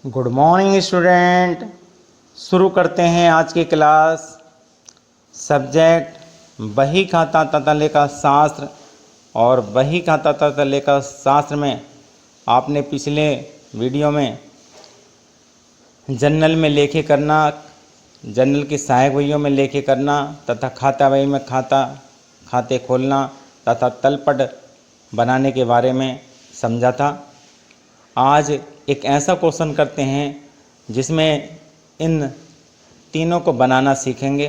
Good morning student. शुरू करते हैं आज की क्लास। सब्जेक्ट बही खाता तथा लेखा शास्त्र। और बही खाता तथा लेखा शास्त्र में आपने पिछले वीडियो में जर्नल में लेखे करना, जर्नल की सहायक बहियों में लेखे करना तथा खाता बही में खाते खोलना तथा तलपट बनाने के बारे में समझा था। आज एक ऐसा क्वेश्चन करते हैं जिसमें इन तीनों को बनाना सीखेंगे।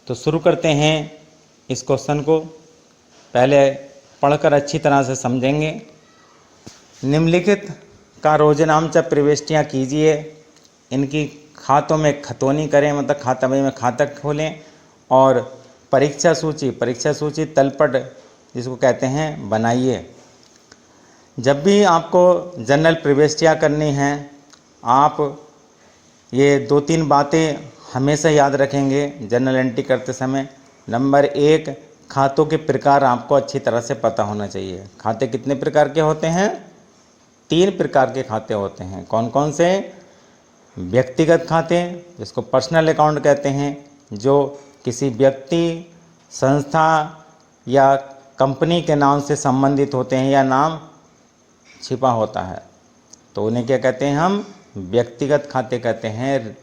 तो शुरू करते हैं इस क्वेश्चन को। पहले पढ़कर अच्छी तरह से समझेंगे। निम्नलिखित का रोजनामच प्रविष्टियाँ कीजिए। इनकी खातों में खतौनी करें, मतलब खाता बही में खाता खोलें। और परीक्षा सूची तलपट जिसको कहते हैं बनाइए। जब भी आपको जनरल प्रविष्टियाँ करनी हैं, आप ये 2-3 बातें हमेशा याद रखेंगे जनरल एंट्री करते समय। नंबर 1, खातों के प्रकार आपको अच्छी तरह से पता होना चाहिए। खाते कितने प्रकार के होते हैं? 3 प्रकार के खाते होते हैं। कौन कौन से? व्यक्तिगत खाते, जिसको पर्सनल अकाउंट कहते हैं, जो किसी व्यक्ति, संस्था या कंपनी के नाम से संबंधित होते हैं या नाम छिपा होता है, तो उन्हें क्या कहते हैं? हम व्यक्तिगत खाते कहते हैं,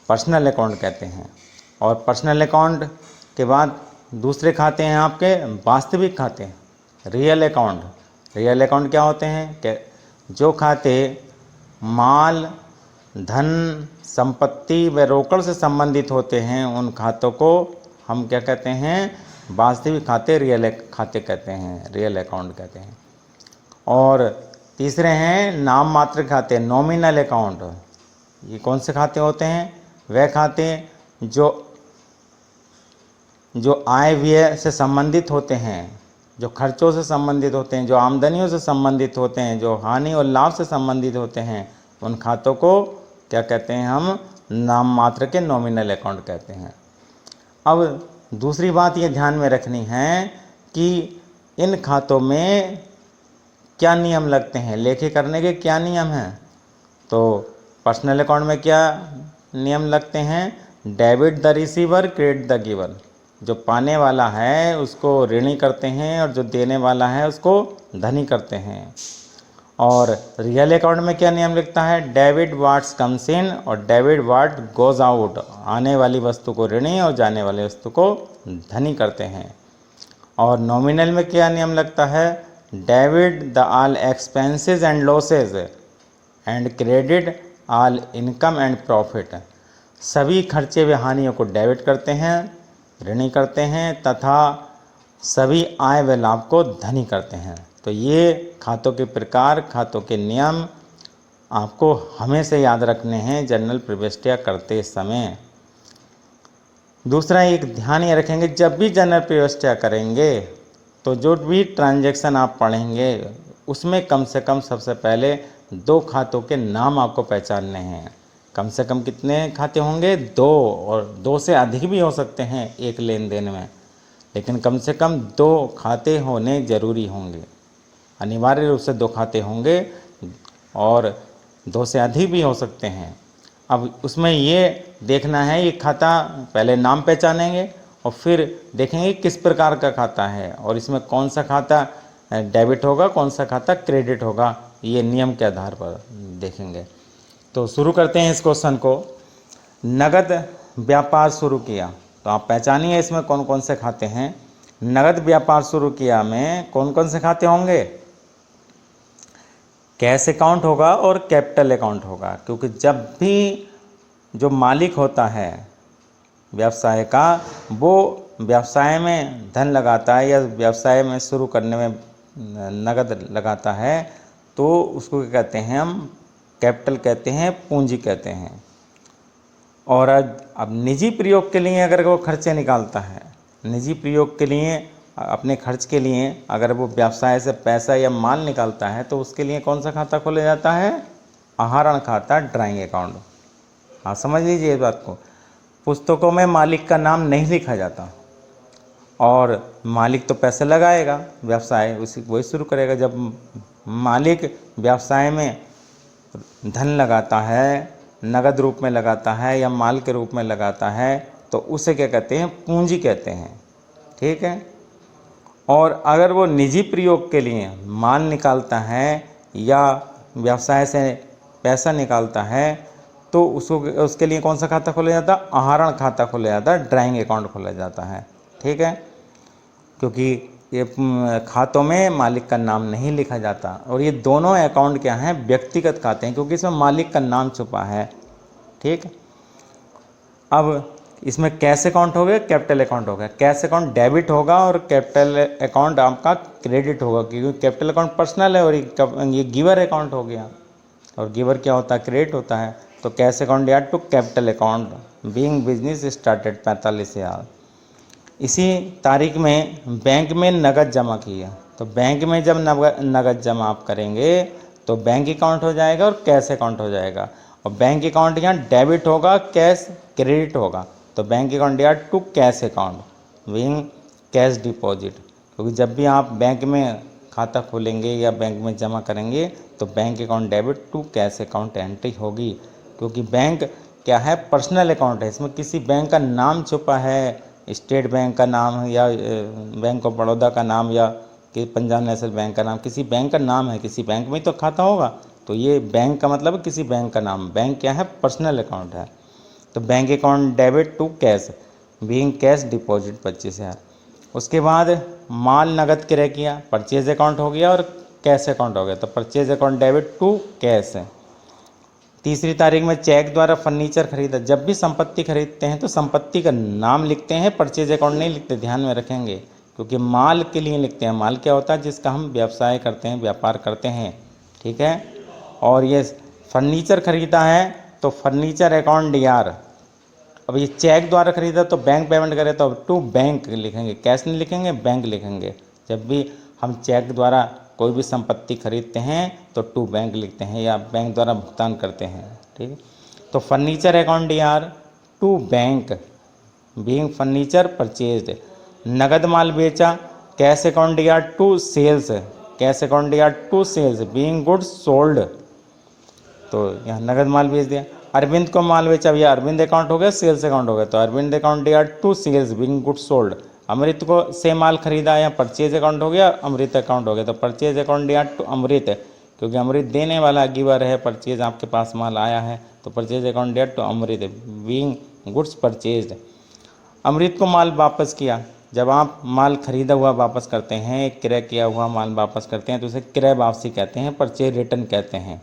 पर्सनल अकाउंट कहते हैं। और पर्सनल अकाउंट के बाद दूसरे खाते हैं आपके वास्तविक खाते, रियल अकाउंट। रियल अकाउंट क्या होते हैं? कि जो खाते माल, धन, संपत्ति व रोकड़ से संबंधित होते हैं, उन खातों को हम क्या कहते हैं? वास्तविक खाते, रियल खाते कहते हैं, रियल अकाउंट कहते हैं। और तीसरे हैं नाम मात्र खाते, नॉमिनल अकाउंट। ये कौन से खाते होते हैं? वह खाते जो आय व्यय से संबंधित होते हैं, जो खर्चों से संबंधित होते हैं, जो आमदनियों से संबंधित होते हैं, जो हानि और लाभ से संबंधित होते हैं, उन खातों को क्या कहते हैं? हम नाम मात्र के नॉमिनल अकाउंट कहते हैं। अब दूसरी बात ये ध्यान में रखनी है कि इन खातों में क्या नियम लगते हैं, लेखे करने के क्या नियम हैं। तो पर्सनल अकाउंट में क्या नियम लगते हैं? Debit the receiver, credit the giver. जो पाने वाला है उसको ऋणी करते हैं और जो देने वाला है उसको धनी करते हैं। और रियल अकाउंट में क्या नियम लिखता है? डेबिट व्हाट्स कम्स इन और डेबिट व्हाट गोज आउट। आने वाली वस्तु को ऋणी और जाने वाली वस्तु को धनी करते हैं। और नॉमिनल में क्या नियम लगता है? Debit the all expenses and losses and credit all income and profit. सभी खर्चे व हानियों को डेबिट करते हैं, ऋणी करते हैं, तथा सभी आय व लाभ को धनी करते हैं। तो ये खातों के प्रकार, खातों के नियम आपको हमेशा याद रखने हैं जनरल प्रविष्टियाँ करते समय। दूसरा एक ध्यान ये रखेंगे, जब भी जनरल प्रविष्टियाँ करेंगे तो जो भी ट्रांजैक्शन आप पढ़ेंगे उसमें कम से कम सबसे पहले 2 खातों के नाम आपको पहचानने हैं। कम से कम कितने खाते होंगे? 2, और 2 से अधिक भी हो सकते हैं एक लेन देन में, लेकिन कम से कम 2 खाते होने ज़रूरी होंगे। अनिवार्य रूप से 2 खाते होंगे और 2 से अधिक भी हो सकते हैं। अब उसमें ये देखना है, ये खाता पहले नाम पहचानेंगे और फिर देखेंगे किस प्रकार का खाता है और इसमें कौन सा खाता डेबिट होगा, कौन सा खाता क्रेडिट होगा, ये नियम के आधार पर देखेंगे। तो शुरू करते हैं इस क्वेश्चन को। नगद व्यापार शुरू किया, तो आप पहचानिए इसमें कौन कौन से खाते हैं। नगद व्यापार शुरू किया में कौन कौन से खाते होंगे? कैश अकाउंट होगा और कैपिटल अकाउंट होगा, क्योंकि जब भी जो मालिक होता है व्यवसाय का, वो व्यवसाय में धन लगाता है या व्यवसाय में शुरू करने में नगद लगाता है, तो उसको क्या कहते हैं? हम कैपिटल कहते हैं, पूंजी कहते हैं। और अब निजी प्रयोग के लिए अगर वो खर्चे निकालता है, निजी प्रयोग के लिए, अपने खर्च के लिए अगर वो व्यवसाय से पैसा या माल निकालता है, तो उसके लिए कौन सा खाता खोला जाता है? आहरण खाता, ड्राइंग अकाउंट। हाँ, समझ लीजिए इस बात को। पुस्तकों में मालिक का नाम नहीं लिखा जाता और मालिक तो पैसे लगाएगा, व्यवसाय उसी वही शुरू करेगा। जब मालिक व्यवसाय में धन लगाता है, नगद रूप में लगाता है या माल के रूप में लगाता है, तो उसे क्या कहते हैं? पूंजी कहते हैं। ठीक है। और अगर वो निजी प्रयोग के लिए माल निकालता है या व्यवसाय से पैसा निकालता है, तो उसके लिए कौन सा खाता खोला जाता है? आहरण खाता खोला जाता है, ड्राइंग अकाउंट खोला जाता है। ठीक है। क्योंकि ये खातों में मालिक का नाम नहीं लिखा जाता, और ये दोनों अकाउंट क्या हैं? व्यक्तिगत खाते हैं, क्योंकि इसमें मालिक का नाम छुपा है। ठीक। अब इसमें कैश अकाउंट हो गया, कैपिटल अकाउंट हो गया। कैश अकाउंट डेबिट होगा और कैपिटल अकाउंट आपका क्रेडिट होगा, क्योंकि कैपिटल अकाउंट पर्सनल है और ये गिवर अकाउंट हो गया, और गिवर क्या होता है? क्रेडिट होता है। तो कैश अकाउंट या to capital account being business started 45,000। इसी तारीख में बैंक में नगद जमा किया, तो बैंक में जब नगद जमा आप करेंगे तो बैंक अकाउंट हो जाएगा और कैश अकाउंट हो जाएगा। और बैंक अकाउंट यहाँ डेबिट होगा, कैश क्रेडिट होगा, तो बैंक अकाउंट या to cash account being cash deposit. क्योंकि जब भी आप बैंक में खाता खोलेंगे या बैंक में जमा करेंगे तो bank account debit to cash account entry होगी, क्योंकि बैंक क्या है? पर्सनल अकाउंट है, इसमें किसी बैंक का नाम छुपा है, स्टेट बैंक का नाम या बैंक ऑफ बड़ौदा का नाम या कि पंजाब नेशनल बैंक का नाम, किसी बैंक का नाम है, किसी बैंक में तो खाता होगा। तो ये बैंक का मतलब किसी बैंक का नाम। बैंक क्या है? पर्सनल अकाउंट है। तो bank account debit to cash being cash deposit 25,000। उसके बाद माल नगद क्रय किया, परचेज अकाउंट हो गया और कैश अकाउंट हो गया, तो purchase account debit to cash है। तीसरी तारीख में चेक द्वारा फर्नीचर खरीदा। जब भी संपत्ति खरीदते हैं तो संपत्ति का नाम लिखते हैं, परचेज अकाउंट नहीं लिखते, ध्यान में रखेंगे, क्योंकि माल के लिए लिखते हैं। माल क्या होता है? जिसका हम व्यवसाय करते हैं, व्यापार करते हैं। ठीक है। और ये फर्नीचर खरीदा है तो फर्नीचर अकाउंट डीआर। अब ये चेक द्वारा खरीदा तो बैंक पेमेंट करे तो अब टू बैंक लिखेंगे, कैश नहीं लिखेंगे, बैंक लिखेंगे। जब भी हम चेक द्वारा कोई भी संपत्ति खरीदते हैं तो टू बैंक लिखते हैं या बैंक द्वारा भुगतान करते हैं। ठीक है। तो furniture account DR to bank being furniture purchased. नगद माल बेचा, cash account DR to sales, cash account DR to sales being goods sold. तो यहाँ नगद माल बेच दिया। अरविंद को माल बेचा, भैया अरविंद अकाउंट हो गया, सेल्स अकाउंट हो गया, तो Arvind account DR to sales being goods sold. Amrit को से माल खरीदा, या परचेज अकाउंट हो गया, अमृत अकाउंट हो गया, तो परचेज अकाउंट डीआर टू अमृत, क्योंकि अमृत देने वाला गिवर है, परचेज आपके पास माल आया है, तो purchase account DR to Amrit being goods purchased. Amrit को माल वापस किया। जब आप माल खरीदा हुआ वापस करते हैं, क्रय किया हुआ माल वापस करते हैं तो उसे क्रय वापसी कहते हैं, परचेज रिटर्न कहते हैं।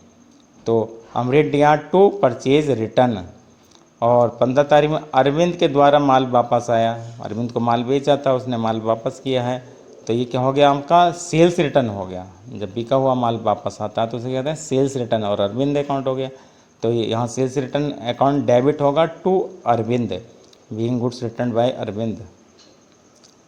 तो अमृत डीआर टू परचेज रिटर्न। और 15 तारीख में अरविंद के द्वारा माल वापस आया, अरविंद को माल बेचा था, उसने माल वापस किया है, तो ये क्या हो गया? आपका सेल्स रिटर्न हो गया। जब बिका हुआ माल वापस आता है तो उसे कहते हैं सेल्स रिटर्न, और अरविंद अकाउंट हो गया। तो यहाँ सेल्स रिटर्न अकाउंट डेबिट होगा to Arvind being goods return by Arvind.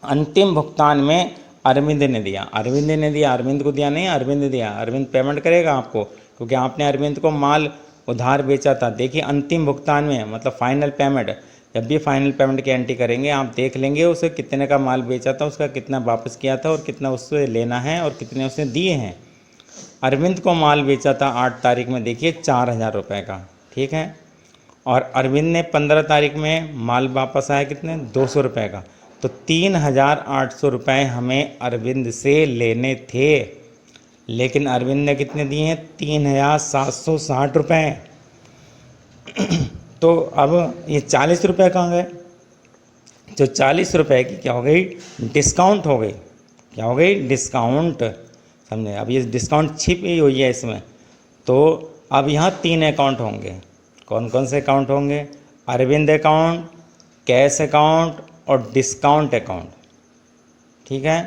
अंतिम भुगतान में अरविंद ने दिया, अरविंद ने दिया, अरविंद को दिया नहीं, अरविंद दिया। अरविंद पेमेंट करेगा आपको, क्योंकि आपने अरविंद को माल उधार बेचा था। देखिए अंतिम भुगतान में मतलब फाइनल पेमेंट, जब भी फाइनल पेमेंट की एंट्री करेंगे आप देख लेंगे उसे कितने का माल बेचा था, उसका कितना वापस किया था और कितना उससे लेना है और कितने उसने दिए हैं। अरविंद को माल बेचा था 8 तारीख में, देखिए 4,000 रुपये का। ठीक है। और अरविंद ने 15 तारीख में माल वापस आया कितने? 200 रुपये का। तो 3,800 रुपये हमें अरविंद से लेने थे, लेकिन अरविंद ने कितने दिए हैं? 3,760 रुपये। तो अब ये 40 रुपये कहाँ गए? तो 40 रुपये की क्या हो गई? डिस्काउंट हो गई। क्या हो गई? डिस्काउंट। समझे? अब ये डिस्काउंट छिपी हुई है इसमें। तो अब यहाँ 3 अकाउंट होंगे। कौन कौन से अकाउंट होंगे? अरविंद अकाउंट, कैश अकाउंट और डिस्काउंट अकाउंट। ठीक है,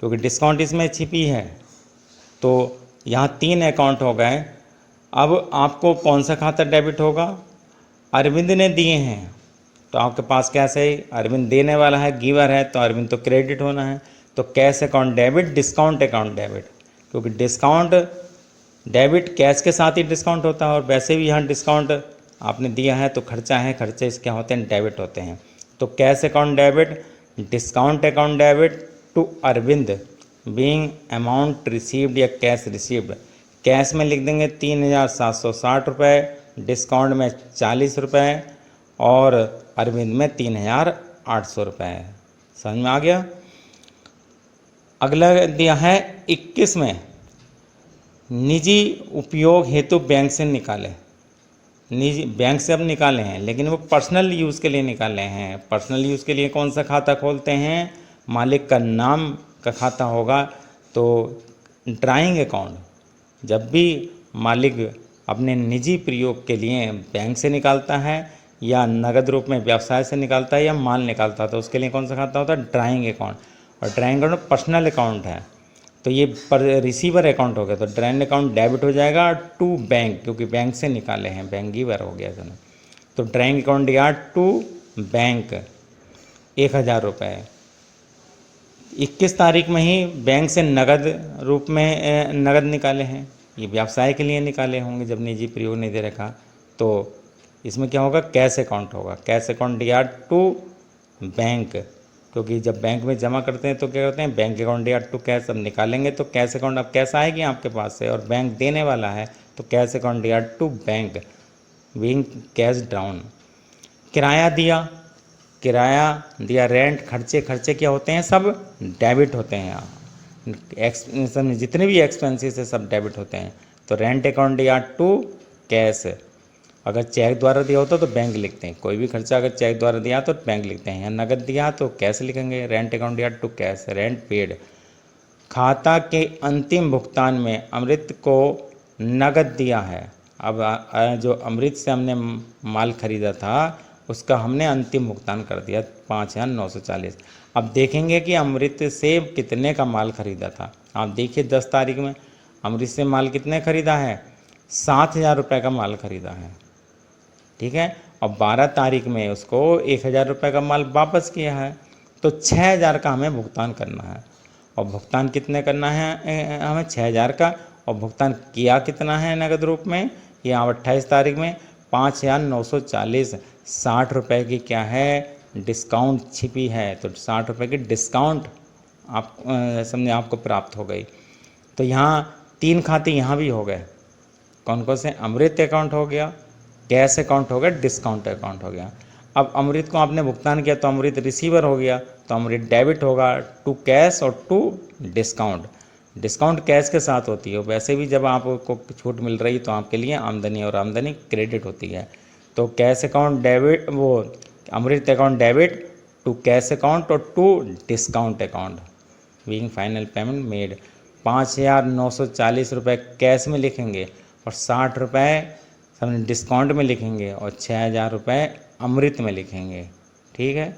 क्योंकि डिस्काउंट इसमें छिपी है। तो यहाँ 3 अकाउंट हो गए। अब आपको कौन सा खाता डेबिट होगा? अरविंद ने दिए हैं तो आपके पास कैश है, अरविंद देने वाला है, गिवर है, तो अरविंद तो क्रेडिट होना है। तो cash account debit, discount account debit, क्योंकि डिस्काउंट डेबिट कैश के साथ ही डिस्काउंट होता है, और वैसे भी यहाँ डिस्काउंट आपने दिया है तो खर्चा है, खर्चे इसके होते हैं डेबिट होते हैं। तो cash account debit, discount account debit to Arvind being amount received या कैश रिसीव्ड। कैश में लिख देंगे 3,760 रुपये, डिस्काउंट में 40 रुपये और अरविंद में 3,800 रुपये। समझ में आ गया। अगला दिया है 21 में, निजी उपयोग हेतु बैंक से निकाले। निजी बैंक से अब निकाले हैं, लेकिन वो पर्सनल यूज़ के लिए निकाले हैं। पर्सनल यूज़ के लिए कौन सा खाता खोलते हैं? मालिक का नाम का खाता होगा तो ड्राइंग अकाउंट। जब भी मालिक अपने निजी प्रयोग के लिए बैंक से निकालता है या नगद रूप में व्यवसाय से निकालता है या माल निकालता है तो उसके लिए कौन सा खाता होता है? Drawing account. और ड्राइंग अकाउंट पर्सनल अकाउंट है, तो ये रिसीवर अकाउंट हो गया, तो ड्राइंग अकाउंट डेबिट हो जाएगा टू बैंक, क्योंकि बैंक से निकाले हैं, बैंक गिवर हो गया था। तो ड्राइंग अकाउंट दिया टू बैंक 1,000 रुपये। 21 तारीख में ही बैंक से नगद रूप में नगद निकाले हैं, ये व्यवसाय के लिए निकाले होंगे जब निजी प्रयोग नहीं दे रखा। तो इसमें क्या होगा? कैश अकाउंट होगा। कैश अकाउंट दिया टू बैंक, क्योंकि जब बैंक में जमा करते हैं तो क्या करते हैं? बैंक अकाउंट दिया टू कैश। अब निकालेंगे तो कैश अकाउंट, अब कैश आएगी आपके पास से और बैंक देने वाला है, तो कैश अकाउंट दिया to bank being cash down. किराया दिया, किराया दिया रेंट, खर्चे क्या होते हैं? सब डेबिट होते हैं। जितने भी एक्सपेंसेस है सब डेबिट होते हैं। तो रेंट अकाउंट दिया टू कैश। अगर चेक द्वारा दिया होता तो बैंक लिखते हैं, कोई भी खर्चा अगर चेक द्वारा दिया तो बैंक लिखते हैं, या नगद दिया तो कैश लिखेंगे। रेंट अकाउंट दिया टू कैश, रेंट पेड। खाता के अंतिम भुगतान में अमृत को नगद दिया है। अब जो अमृत से हमने माल खरीदा था उसका हमने अंतिम भुगतान कर दिया 5,940। अब देखेंगे कि अमृत से कितने का माल खरीदा था। आप देखिए 10 तारीख में अमृत से माल कितने खरीदा है? 7,000 रुपये का माल खरीदा है, ठीक है। और 12 तारीख में उसको 1,000 रुपये का माल वापस किया है, तो 6,000 का हमें भुगतान करना है। और भुगतान कितने करना है हमें? 6,000 का। और भुगतान किया कितना है नगद रूप में? यहाँ 28 तारीख में 5,940। 60 रुपये की क्या है? डिस्काउंट छिपी है, तो 60 रुपये की डिस्काउंट आप समझे आपको प्राप्त हो गई। तो यहाँ 3 खाते यहाँ भी हो गए। कौन कौन से? अमृत अकाउंट हो गया, कैश अकाउंट हो गया, डिस्काउंट अकाउंट हो गया। अब अमृत को आपने भुगतान किया तो अमृत रिसीवर हो गया, तो अमृत डेबिट होगा टू कैश और टू डिस्काउंट। डिस्काउंट कैश के साथ होती है, वैसे भी जब आपको छूट मिल रही तो आपके लिए आमदनी और आमदनी क्रेडिट होती है। तो कैश अकाउंट डेबिट, वो Amrit account debit to cash account और to discount account being final payment made. 5,940 रुपये कैश में लिखेंगे और 60 रुपये समझ डिस्काउंट में लिखेंगे और 6,000 रुपये अमृत में लिखेंगे, ठीक है।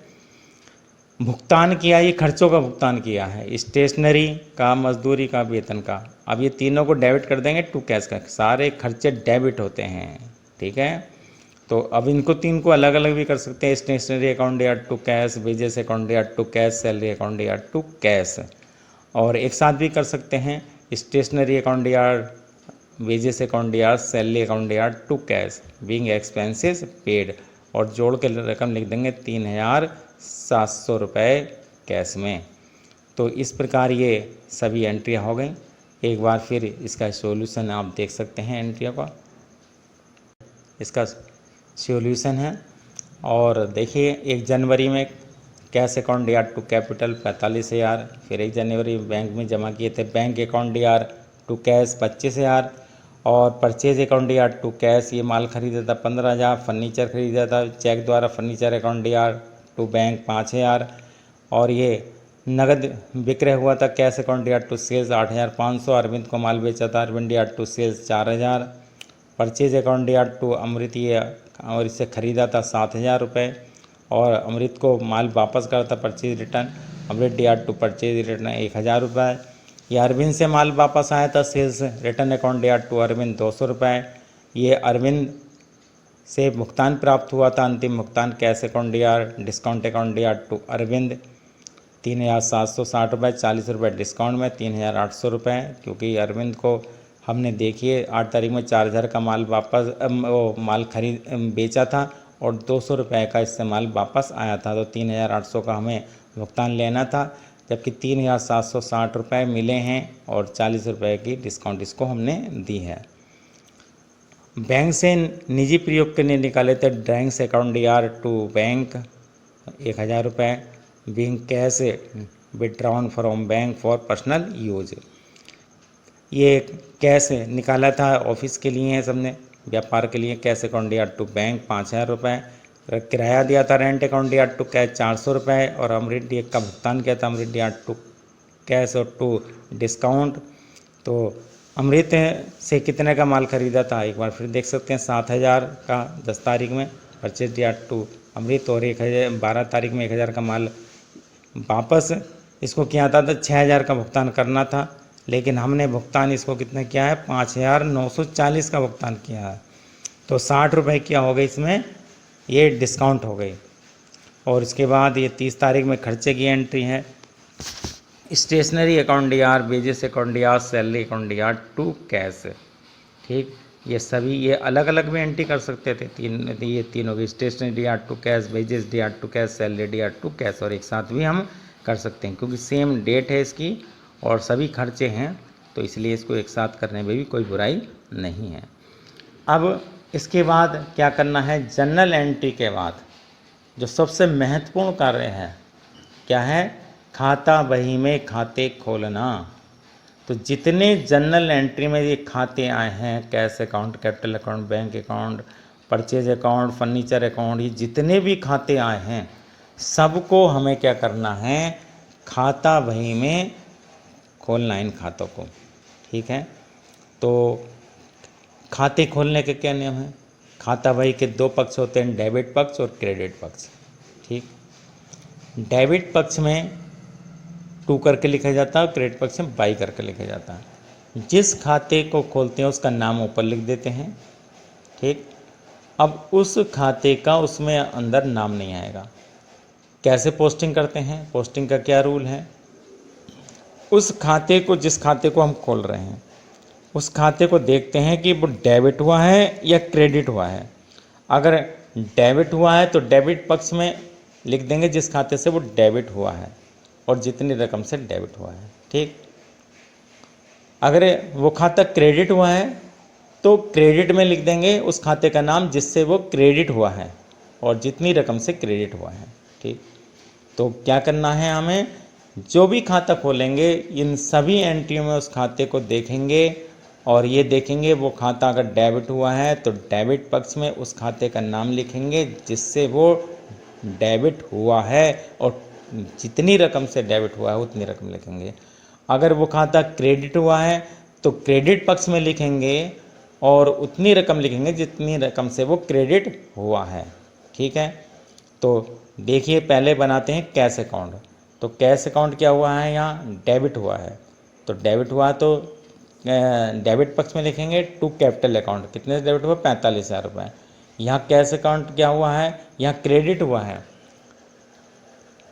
भुगतान किया, ये खर्चों का भुगतान किया है, स्टेशनरी का, मजदूरी का, वेतन का। अब ये तीनों को डेबिट कर देंगे टू कैश का, सारे खर्चे डेबिट होते हैं, ठीक है। तो अब इनको 3 को अलग अलग भी कर सकते हैं। स्टेशनरी अकाउंट या टू कैश, वेजेस अकाउंट या टू कैश, सैलरी अकाउंट या टू कैश। और एक साथ भी कर सकते हैं स्टेशनरी अकाउंट या वेजेस अकाउंट या सैलरी अकाउंट या to cash being expenses paid, और जोड़ के रकम लिख देंगे 3,700 रुपये कैश में। तो इस प्रकार ये सभी एंट्रियाँ हो गई। एक बार फिर इसका सॉल्यूशन आप देख सकते हैं एंट्रियों का, इसका सॉल्यूशन है। और देखिए 1 जनवरी में cash account D R to capital 45,000, फिर 1 जनवरी बैंक में जमा किए थे bank account D R to cash 25,000, और purchase account D R to cash ये माल खरीदा था 15,000, फर्नीचर खरीदा था चेक द्वारा furniture account D R to bank 5,000, और ये नगद विक्रय हुआ था cash account D R to sales 8,500, Arvind को माल बेचा था Arvind D R to sales 4,000, purchase account D R to Amrit ये और इससे ख़रीदा था 7,000 रुपये, और अमृत को माल वापस करा था purchase return Amrit D R to purchase return 1,000 रुपये। ये अरविंद से माल वापस आया था sales return account D R to Arvind 200 रुपये। ये अरविंद से भुगतान प्राप्त हुआ था अंतिम भुगतान cash account D R discount account D R to Arvind 3,760 रुपये, 40 रुपये डिस्काउंट में 3,800 रुपये, क्योंकि अरविंद को हमने देखिए 8 तारीख में 4,000 का माल वापस वो माल खरीद बेचा था और 200 रुपये का इससे माल वापस आया था, तो 3,800 का हमें भुगतान लेना था। जबकि 3,760 रुपये मिले हैं और 40 रुपये की डिस्काउंट इसको हमने दी है। बैंक से निजी प्रयोग के लिए निकाले थे drawings account DR to bank 1,000 रुपये, being cash withdrawn from bank for personal use. ये कैश निकाला था ऑफिस के लिए है, सबने व्यापार के लिए। Cash account DR to bank 5,000 रुपये, किराया दिया था rent account DR to cash 400 रुपये और अमृत डी का भुगतान किया था अमृत DR टू कैश और टू डिस्काउंट। तो अमृत से कितने का माल खरीदा था एक बार फिर देख सकते हैं, 7,000 का 10 तारीख में परचेज DR टू अमृत और 12 तारीख में 1,000 का माल वापस इसको किया था। तो 6,000 का भुगतान करना था, लेकिन हमने भुगतान इसको कितना किया है, 5,940 का भुगतान किया है। तो 60 रुपये क्या हो गई इसमें, ये डिस्काउंट हो गई। और इसके बाद ये 30 तारीख में खर्चे की एंट्री है। Stationery account DR, wages account DR, salary account DR to cash. ठीक, ये सभी ये अलग अलग भी एंट्री कर सकते थे, ये तीन हो गई, stationery DR to cash, wages DR to cash, salary DR to cash, और एक साथ भी हम कर सकते हैं क्योंकि सेम डेट है इसकी और सभी खर्चे हैं, तो इसलिए इसको एक साथ करने में भी कोई बुराई नहीं है। अब इसके बाद क्या करना है, जनरल एंट्री के बाद जो सबसे महत्वपूर्ण कार्य है क्या है, खाता बही में खाते खोलना। तो जितने जनरल एंट्री में ये खाते आए हैं, cash account, capital account, bank account, purchase account, furniture account, ये जितने भी खाते आए हैं सबको हमें क्या करना है, खाता बही में खोलना इन खातों को। ठीक है, तो खाते खोलने के क्या नियम हैं, खाता बही के दो पक्ष होते हैं, डेबिट पक्ष और क्रेडिट पक्ष। ठीक, डेबिट पक्ष में 2 करके लिखा जाता है और क्रेडिट पक्ष में बाई करके लिखा जाता है। जिस खाते को खोलते हैं उसका नाम ऊपर लिख देते हैं। ठीक, अब उस खाते का उसमें अंदर नाम नहीं आएगा। कैसे पोस्टिंग करते हैं, पोस्टिंग का क्या रूल है, उस खाते को, जिस खाते को हम खोल रहे हैं उस खाते को देखते हैं कि वो डेबिट हुआ है या क्रेडिट हुआ है। अगर डेबिट हुआ है तो डेबिट पक्ष में लिख देंगे जिस खाते से वो डेबिट हुआ है और जितनी रकम से डेबिट हुआ है। ठीक, अगर वो खाता क्रेडिट हुआ है तो क्रेडिट में लिख देंगे उस खाते का नाम जिससे वो क्रेडिट हुआ है और जितनी रकम से क्रेडिट हुआ है। ठीक, तो क्या करना है, हमें जो भी खाता खोलेंगे इन सभी एंट्रियों में उस खाते को देखेंगे और ये देखेंगे वो खाता अगर डेबिट हुआ है तो डेबिट पक्ष में उस खाते का नाम लिखेंगे जिससे वो डेबिट हुआ है और जितनी रकम से डेबिट हुआ है उतनी रकम लिखेंगे। अगर वो खाता क्रेडिट हुआ है तो क्रेडिट पक्ष में लिखेंगे और उतनी रकम लिखेंगे जितनी रकम से वो क्रेडिट हुआ है। ठीक है, तो देखिए पहले बनाते हैं कैश अकाउंट। तो कैश अकाउंट क्या हुआ है, यहाँ डेबिट हुआ है, तो डेबिट हुआ तो डेबिट पक्ष में लिखेंगे टू कैपिटल अकाउंट, कितने से डेबिट हुआ, 45,000 रुपये। यहाँ कैश अकाउंट क्या हुआ है, यहाँ क्रेडिट हुआ है,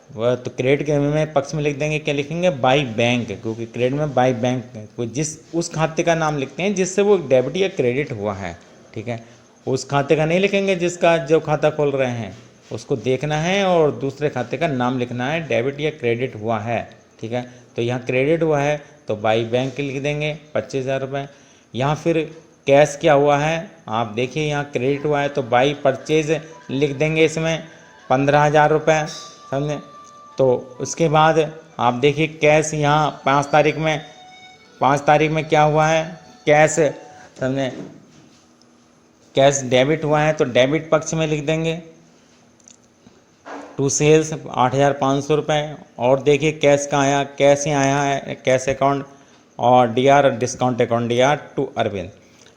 वह तो क्रेडिट के में पक्ष में लिख देंगे, क्या लिखेंगे, बाई बैंक, क्योंकि क्रेडिट में बाई बैंक कोई जिस उस खाते का नाम लिखते हैं जिससे वो डेबिट या क्रेडिट हुआ है। ठीक है, उस खाते का नहीं लिखेंगे जिसका जो खाता खोल रहे हैं, उसको देखना है और दूसरे खाते का नाम लिखना है, डेबिट या क्रेडिट हुआ है। ठीक है, तो यहाँ क्रेडिट हुआ है तो बाई बैंक लिख देंगे 25,000 रुपये। यहाँ फिर कैश क्या हुआ है, आप देखिए यहाँ क्रेडिट हुआ है तो बाई परचेज लिख देंगे इसमें 15,000 रुपये, समझे। तो उसके बाद आप देखिए कैश यहाँ 5 तारीख में क्या हुआ है, कैश, समझे, कैश डेबिट हुआ है तो डेबिट पक्ष में लिख देंगे टू सेल्स 8,500 रुपये। और देखिए कैश का आया, कैश ही आया है कैश अकाउंट और DR discount account DR to Arvind.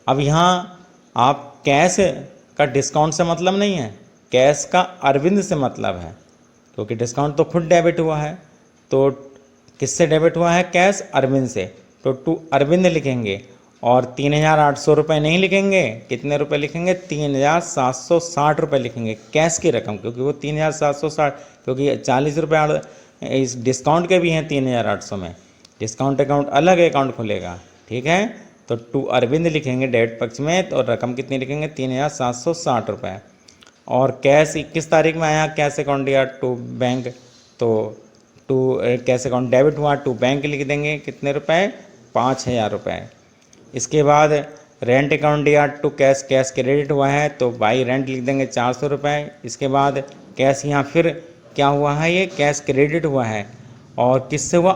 अब यहाँ आप कैश का डिस्काउंट से मतलब नहीं है, कैश का अरविंद से मतलब है, क्योंकि डिस्काउंट तो खुद डेबिट हुआ है। तो किससे डेबिट हुआ है, कैश अरविंद से, तो टू अरविंद लिखेंगे और 3,800 रुपये नहीं लिखेंगे, कितने रुपए लिखेंगे, 3,760 रुपये लिखेंगे कैश की रकम, क्योंकि वो 3,760, क्योंकि 40 रुपये इस डिस्काउंट के भी हैं 3,800 में, डिस्काउंट अकाउंट अलग अकाउंट खुलेगा। ठीक है, तो टू अरविंद लिखेंगे डेबिट पक्ष में, तो रकम कितनी लिखेंगे, 3,760 रुपये। और कैश 21 तारीख में आया cash account DR to bank, तो टू कैश अकाउंट डेबिट हुआ टू बैंक लिख देंगे कितने रुपए 5,000 रुपये। इसके बाद रेंट अकाउंट या टू कैश क्रेडिट हुआ है तो बाई रेंट लिख देंगे 400 रुपये। इसके बाद कैश यहाँ फिर क्या हुआ है, ये कैश क्रेडिट हुआ है और किससे हुआ,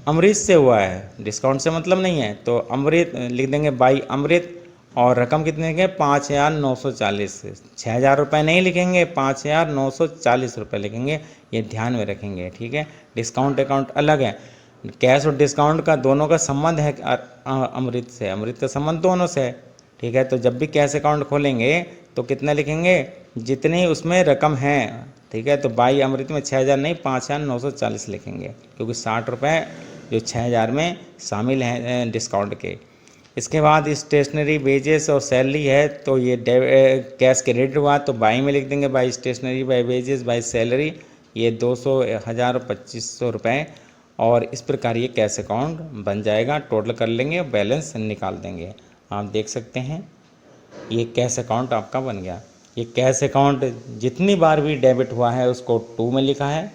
अमृत से हुआ है, डिस्काउंट से मतलब नहीं है, तो अमृत लिख देंगे बाई अमृत और रकम कितने लिखेंगे 5,940। 6,000 रुपये नहीं लिखेंगे, 5,940 रुपये लिखेंगे, ये ध्यान में रखेंगे, ठीक है। डिस्काउंट अकाउंट अलग है, कैश और डिस्काउंट का दोनों का संबंध है अमृत से, अमृत का संबंध दोनों से है, ठीक है। तो जब भी कैश अकाउंट खोलेंगे तो कितना लिखेंगे, जितनी उसमें रकम है, ठीक है। तो बाई अमृत में 6,000 नहीं 5,940 लिखेंगे, क्योंकि 60 रुपये जो 6,000 में शामिल हैं डिस्काउंट के। इसके बाद स्टेशनरी वेजेस और सैलरी है तो ये कैश क्रेडिट हुआ तो बाई में लिख देंगे by stationery by wages by salary, ये 200, 1,000 और 2,500 रुपये, और इस प्रकार ये कैश अकाउंट बन जाएगा। टोटल कर लेंगे, बैलेंस निकाल देंगे। आप देख सकते हैं ये कैश अकाउंट आपका बन गया। ये कैश अकाउंट जितनी बार भी डेबिट हुआ है उसको टू में लिखा है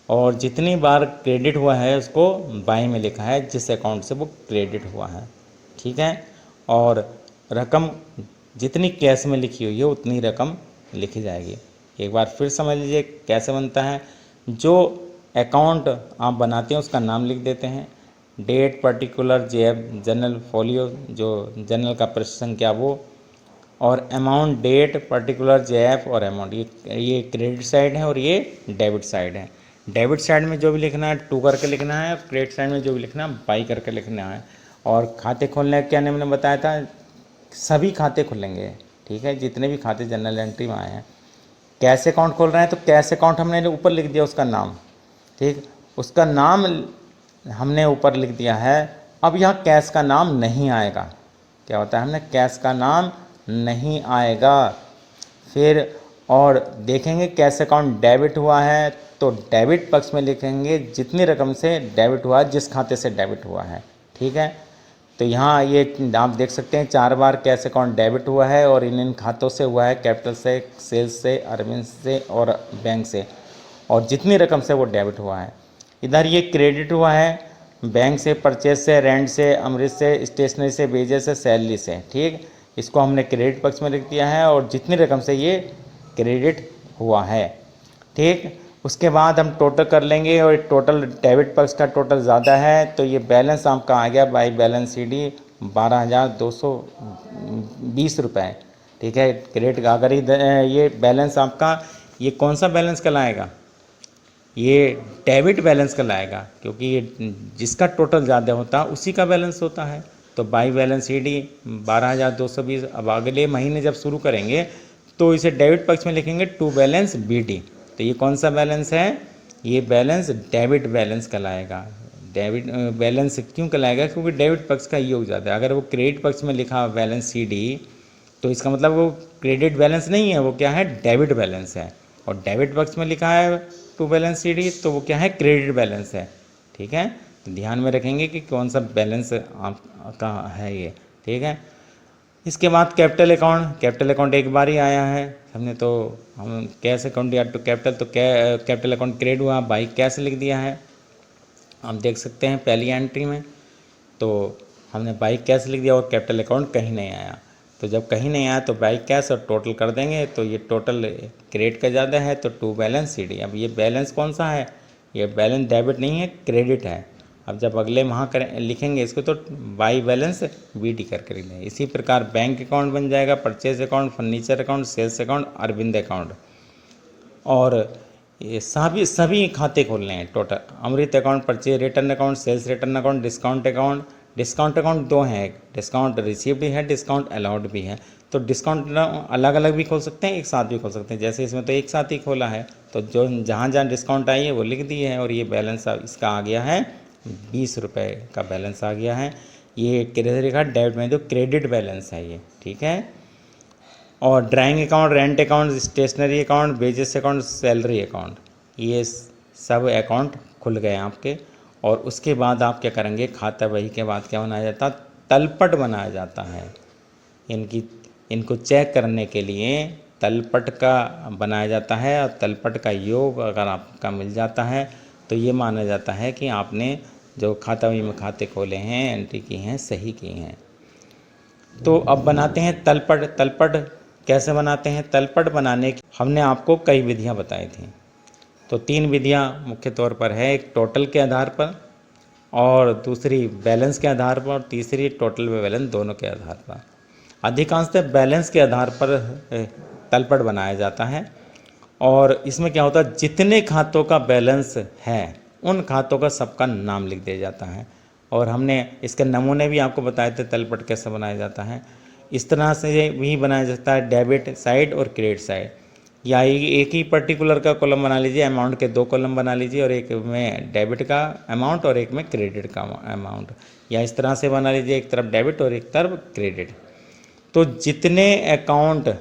और जितनी बार क्रेडिट हुआ है उसको बाई में लिखा है, जिस अकाउंट से वो क्रेडिट हुआ है, ठीक है। और रकम जितनी कैश में लिखी हुई है उतनी रकम लिखी जाएगी। एक बार फिर समझ लीजिए कैसे बनता है। जो अकाउंट आप बनाते हैं उसका नाम लिख देते हैं, date particular JF journal folio जो जनरल का प्रश्न संख्या वो, और अमाउंट डेट पर्टिकुलर जेएफ और अमाउंट, ये क्रेडिट साइड है और ये डेबिट साइड है। डेबिट साइड में जो भी लिखना है टू करके लिखना है, क्रेडिट साइड में जो भी लिखना है बाई करके लिखना है। और खाते खोलने का क्या हमने बताया था, सभी खाते खुलेंगे, ठीक है, जितने भी खाते जनरल एंट्री में आए हैं। कैश अकाउंट खोल रहे हैं तो कैश अकाउंट हमने ऊपर लिख दिया उसका नाम, ठीक, उसका नाम हमने ऊपर लिख दिया है। अब यहाँ कैश का नाम नहीं आएगा, क्या होता है, हमने कैश का नाम नहीं आएगा। फिर और देखेंगे कैश अकाउंट डेबिट हुआ है तो डेबिट पक्ष में लिखेंगे जितनी रकम से डेबिट हुआ है, जिस खाते से डेबिट हुआ है, ठीक है। तो यहाँ ये आप देख सकते हैं 4 बार कैश अकाउंट डेबिट हुआ है और इन खातों से हुआ है, कैपिटल से, सेल्स से, अरविंद से और बैंक से, और जितनी रकम से वो डेबिट हुआ है। इधर ये क्रेडिट हुआ है बैंक से, परचेज से, रेंट से, अमृत से, स्टेशनरी से, वेजेस से, सैलरी से, ठीक। इसको हमने क्रेडिट पक्ष में लिख दिया है और जितनी रकम से ये क्रेडिट हुआ है, ठीक। उसके बाद हम टोटल कर लेंगे और टोटल डेबिट पक्ष का टोटल ज़्यादा है तो ये बैलेंस आपका आ गया बाई बैलेंस CD 12,220 रुपये, ठीक है। क्रेडिट का अगर ये बैलेंस आपका, ये कौन सा बैलेंस कहलाएगा, ये डेबिट बैलेंस कहलाएगा, क्योंकि ये जिसका टोटल ज़्यादा होता है उसी का बैलेंस होता है। तो बाई बैलेंस CD 12,220। अब अगले महीने जब शुरू करेंगे तो इसे डेबिट पक्ष में लिखेंगे टू बैलेंस BD। तो ये कौन सा बैलेंस है, ये बैलेंस डेबिट बैलेंस कहलाएगा। डेबिट बैलेंस क्यों कहलाएगा, क्योंकि डेबिट पक्ष का योग ज़्यादा है। अगर वो क्रेडिट पक्ष में लिखा बैलेंस CD तो इसका मतलब वो क्रेडिट बैलेंस नहीं है, वो क्या है, डेबिट बैलेंस है। और डेबिट पक्ष में लिखा है टू बैलेंस CD तो वो क्या है, क्रेडिट बैलेंस है, ठीक है। तो ध्यान में रखेंगे कि कौन सा बैलेंस आपका है ये, ठीक है। इसके बाद कैपिटल अकाउंट एक बार ही आया है हमने, तो हम कैश अकाउंट या टू कैपिटल, तो कैपिटल अकाउंट क्रेडिट हुआ बाई कैश लिख दिया है। आप देख सकते हैं पहली एंट्री में तो हमने बाई कैश लिख दिया और कैपिटल अकाउंट कहीं नहीं आया। तो जब कहीं नहीं आया तो बाई कैश और टोटल कर देंगे, तो ये टोटल क्रेडिट का ज़्यादा है तो टू बैलेंस CD। अब ये बैलेंस कौन सा है, ये बैलेंस डेबिट नहीं है, क्रेडिट है। अब जब अगले माह करें लिखेंगे इसको तो बाई बैलेंस BD करके लिख लेंगे। इसी प्रकार बैंक अकाउंट बन जाएगा, purchase account, furniture account, sales account, Arvind account, और ये सभी खाते खोलने हैं total. Amrit account, purchase return account, sales return account, discount account. Discount account 2 हैं, एक डिस्काउंट रिसीव्ड भी है, डिस्काउंट अलाउड भी है। तो डिस्काउंट अलग अलग भी खोल सकते हैं, एक साथ भी खोल सकते हैं। जैसे इसमें तो एक साथ ही खोला है तो जो जहाँ जहाँ डिस्काउंट आई है वो लिख दी है, और ये बैलेंस इसका आ गया है 20 रुपये का बैलेंस आ गया है। ये क्रेडिट का डेबिट में जो क्रेडिट बैलेंस है ये, ठीक है। और drawing account, rent account, stationery account, wages account, salary account, ये सब अकाउंट खुल गए आपके। और उसके बाद आप क्या करेंगे, खाता बही के बाद क्या बनाया जाता है, तलपट बनाया जाता है। इनको चेक करने के लिए तलपट का बनाया जाता है, और तलपट का योग अगर आपका मिल जाता है तो ये माना जाता है कि आपने जो खाता बही में खाते खोले हैं, एंट्री की हैं, सही की हैं। तो अब बनाते हैं तलपट। तलपट कैसे बनाते हैं? तलपट बनाने की हमने आपको कई विधियां बताई थी। तो 3 विधियां मुख्य तौर पर है, एक टोटल के आधार पर, और दूसरी बैलेंस के आधार पर, और तीसरी टोटल व बैलेंस दोनों के आधार पर। अधिकांशतः बैलेंस के आधार पर तलपट बनाया जाता है। और इसमें क्या होता है, जितने खातों का बैलेंस है उन खातों का सबका नाम लिख दिया जाता है। और हमने इसके नमूने भी आपको बताए थे तलपट कैसे बनाया जाता है। इस तरह से भी बनाया जाता है डेबिट साइड और क्रेडिट साइड, या एक ही पर्टिकुलर का कॉलम बना लीजिए, अमाउंट के 2 कॉलम बना लीजिए, और एक में डेबिट का अमाउंट और एक में क्रेडिट का अमाउंट, या इस तरह से बना लीजिए, एक तरफ डेबिट और एक तरफ क्रेडिट। तो जितने अकाउंट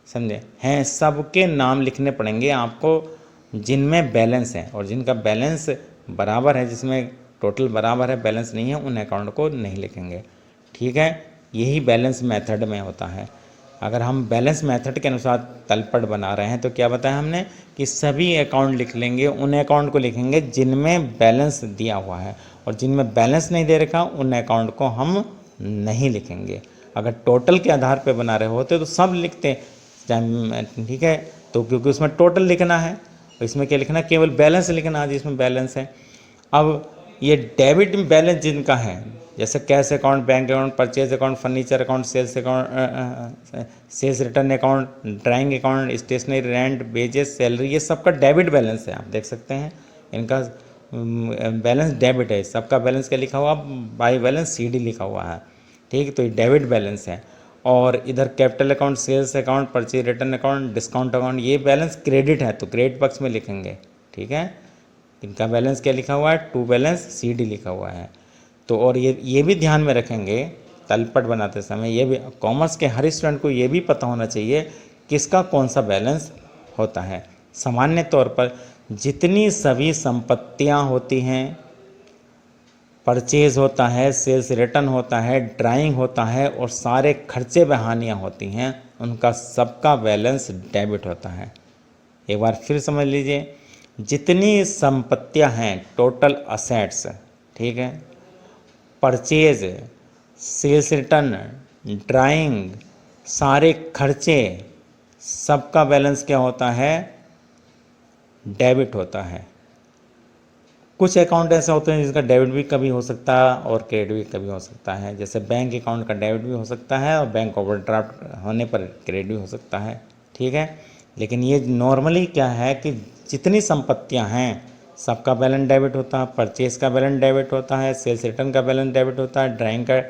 समझे हैं सबके नाम लिखने पड़ेंगे आपको, जिनमें बैलेंस है, और जिनका बैलेंस बराबर है, जिसमें टोटल बराबर है, बैलेंस नहीं है, उन अकाउंट को नहीं लिखेंगे। ठीक है, यही बैलेंस मेथड में होता है। अगर हम बैलेंस मेथड के अनुसार तलपट बना रहे हैं तो क्या बताया हमने कि सभी अकाउंट लिख लेंगे, उन अकाउंट को लिखेंगे जिनमें बैलेंस दिया हुआ है, और जिनमें बैलेंस नहीं दे रखा उन अकाउंट को हम नहीं लिखेंगे। अगर टोटल के आधार पर बना रहे होते तो सब लिखते, ठीक है, तो क्योंकि उसमें टोटल लिखना है, इसमें क्या लिखना, केवल बैलेंस लिखना जिसमें बैलेंस है। अब ये डेबिट बैलेंस जिनका है, जैसे cash account, bank account, purchase account, furniture account, sales account, sales return account, drawing account, stationery, rent, wages, salary, ये सबका डेबिट बैलेंस है। आप देख सकते हैं इनका बैलेंस डेबिट है। सबका बैलेंस क्या लिखा हुआ, बाई बैलेंस CD लिखा हुआ है। ठीक, तो ये डेबिट बैलेंस है। और इधर capital account, sales account, purchase return account, discount account, ये बैलेंस क्रेडिट है, तो क्रेडिट पक्ष में लिखेंगे। ठीक है, इनका बैलेंस क्या लिखा हुआ है, टू बैलेंस CD लिखा हुआ है। तो और ये भी ध्यान में रखेंगे तलपट बनाते समय, ये भी कॉमर्स के हर स्टूडेंट को ये भी पता होना चाहिए किसका कौन सा बैलेंस होता है। सामान्य तौर पर जितनी सभी संपत्तियां होती हैं, परचेज होता है, सेल्स रिटर्न होता है, ड्राइंग होता है, और सारे खर्चे बहानियाँ होती हैं, उनका सबका बैलेंस डेबिट होता है। एक बार फिर समझ लीजिए, जितनी संपत्तियां हैं, टोटल असेट्स, ठीक है, परचेज, सेल्स रिटर्न, ड्राइंग, सारे खर्चे, सबका बैलेंस क्या होता है, डेबिट होता है। कुछ अकाउंट ऐसे होते हैं जिसका डेबिट भी कभी हो सकता है और क्रेडिट भी कभी हो सकता है, जैसे बैंक अकाउंट का डेबिट भी हो सकता है और बैंक ओवरड्राफ्ट होने पर क्रेडिट भी हो सकता है। ठीक है, लेकिन ये नॉर्मली क्या है कि जितनी संपत्तियां हैं सबका बैलेंस डेबिट होता है, परचेज का बैलेंस डेबिट होता है, सेल्स रिटर्न का बैलेंस डेबिट होता है, ड्राइंग का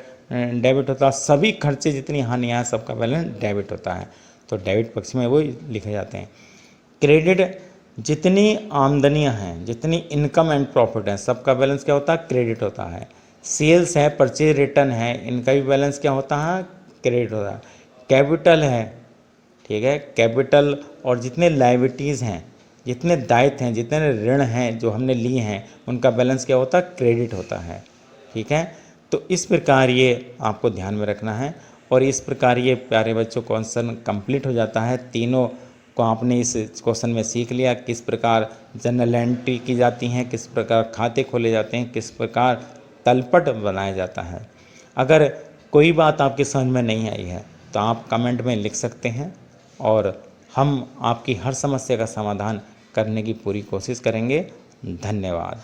डेबिट होता है, सभी खर्चे जितनी हानियाँ हैं सबका बैलेंस डेबिट होता है। तो डेबिट पक्ष में वो लिखे जाते हैं। क्रेडिट, जितनी आमदनियां हैं, जितनी इनकम एंड प्रॉफिट है, सबका बैलेंस क्या होता है, क्रेडिट होता है। सेल्स है, परचेज रिटर्न है, इनका भी बैलेंस क्या होता है, क्रेडिट होता है। कैपिटल है, ठीक है, कैपिटल और जितने लायबिलिटीज़ हैं, जितने दायित्व हैं, जितने ऋण हैं जो हमने लिए हैं, उनका बैलेंस क्या होता है, क्रेडिट होता है। ठीक है, तो इस प्रकार ये आपको ध्यान में रखना है, और इस प्रकार ये प्यारे बच्चों क्वेश्चन कंप्लीट हो जाता है। तीनों को आपने इस क्वेश्चन में सीख लिया, किस प्रकार जनरल एंट्री की जाती हैं, किस प्रकार खाते खोले जाते हैं, किस प्रकार तलपट बनाया जाता है। अगर कोई बात आपकी समझ में नहीं आई है तो आप कमेंट में लिख सकते हैं, और हम आपकी हर समस्या का समाधान करने की पूरी कोशिश करेंगे। धन्यवाद।